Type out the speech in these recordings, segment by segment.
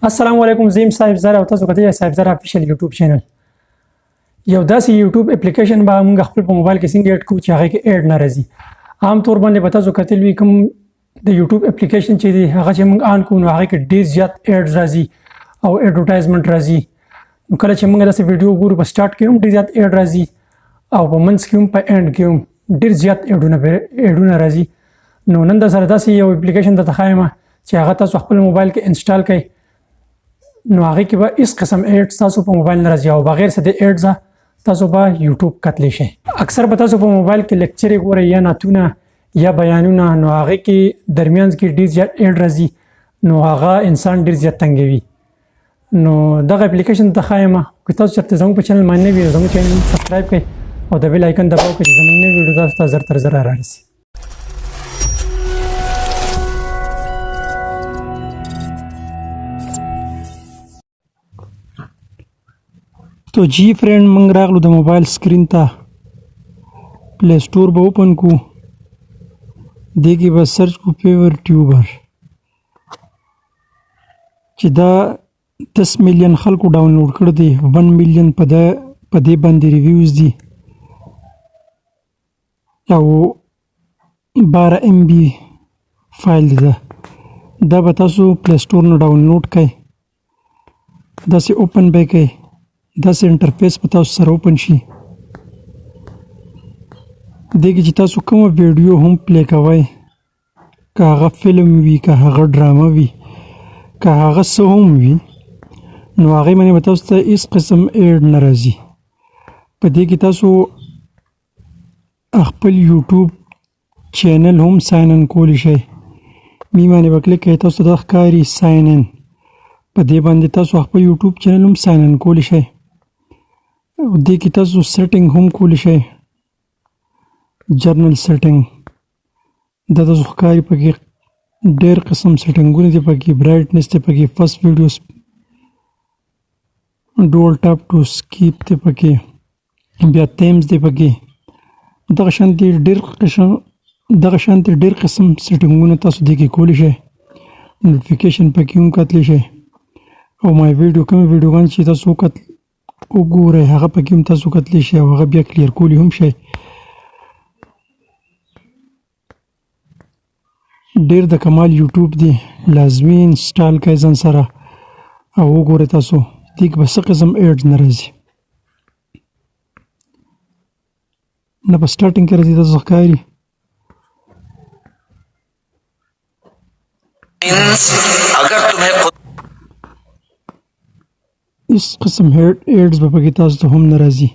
السلام علیکم زیم صاحب زرا او تاسو کته صاحب زرا افیشل یوټیوب چینل یو داسې یوټیوب اپلیکیشن به موږ خپل په موبایل کې څنګه اډ کوو چې هغه کې اډ نه راځي عام طور باندې به تاسو کتل وي کوم د یوټیوب اپلیکیشن چې دی هغه چې موږ آن کوو نو هغه کې ډیر زیات اډز راځي او اډورټایزمنت راځي نو کله چې موږ داسې ویډیو ګورو په سٹارټ کې هم ډیر زیات اډ راځي او په منځ کې هم په اند کې هم ډیر زیات اډونه راځي نو نن د سره داسې یو اپلیکیشن د تخایمه چې هغه تاسو خپل موبایل کې انسټال کړئ نو هغه کې به هیڅ قسم اډز تاسو په موبایل نه راځي او بغیر څه د اډز تاسو به یوټیوب کتلی شئ اکثر به تاسو په موبایل کې لیکچرې ګورئ یا نعتونه یا بیانونه نو هغه کې درمیانځ کې ډیر زیات اډ راځي نو هغه انسان ډیر زیات تنګوي نو دغه اپلیکیشن ته ښایم که تاسو چېرته زموږ په چینل باندې نوي یو زموږ چینل سبسکرایب کړئ او د بیل آیکن دباو کړئ چې زموږ نوي ویډیو تاسو ته زر تر زره رارسي تو جی فرینډ موږ راغلو د موبایل سکرین ته پلی سټور به اوپن کو دې کې به سرچ کو PureTuber چې دا 10 میلیون خلکو ډاونلوډ کړ دي 1 میلیون په دې باندې ریویوز دي او 12 MB فایل ده دا به تاسو پلی سټور نه ډاونلوډ کړئ داسې اوپن به کړئ داسې انټرفیس په تاسو سره اوپن شي دې کې چې تاسو کومه ویډیو هم پلی کوئ که هغه فلم وي که هغه ډرامه وي که هغه څه هم وي نو هغې باندې به تاسو ته هېڅ قسم اډ نه راځي په دې کې تاسو خپل یوټیوب چینل هم ساین ان کولی شئ می باندې به کلیک کوئ تاسو ته دا ښکاري ساین ان په دې باندې تاسو خپل یوټیوب چینل هم ساین ان کولی شئ دې کې تاسو سیټینګ هم کولی شئ جرنل سیټینګ دا تاسو ښکاري پکې ډېر قسم سیټینګونه دي پکې برایټنس دی پکې فرست ویډیو ډول ټاپ ټو سکیپ دی پکې بیا تیمز دی پکې دغه شانتې ډېر قسم سیټینګونه تاسو دې کې کولی شئ نوټیفیکیشن پکې هم کتلی شئ او مای ویډیو کومې ویډیوګانې چې تاسو وګورئ هغه پکې هم تاسو کتلی شئ او هغه بیا کلیر کولی هم شئ ډیر د کمال یوټیوب دی لازمي انسټال کړئ ځان سره او وګورئ تاسو دې کې به څه قسم اډز نه راځي نه په سټارټینګ کې راځي تاسو ښکاري هېڅ قسم اډز به پکې تاسو ته هم نه راځي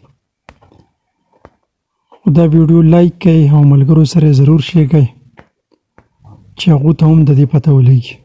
دا ویډیو لایک کړئ او ملګرو سره ضرور شیر کړئ چې هغوی ته هم د دې پته ولګي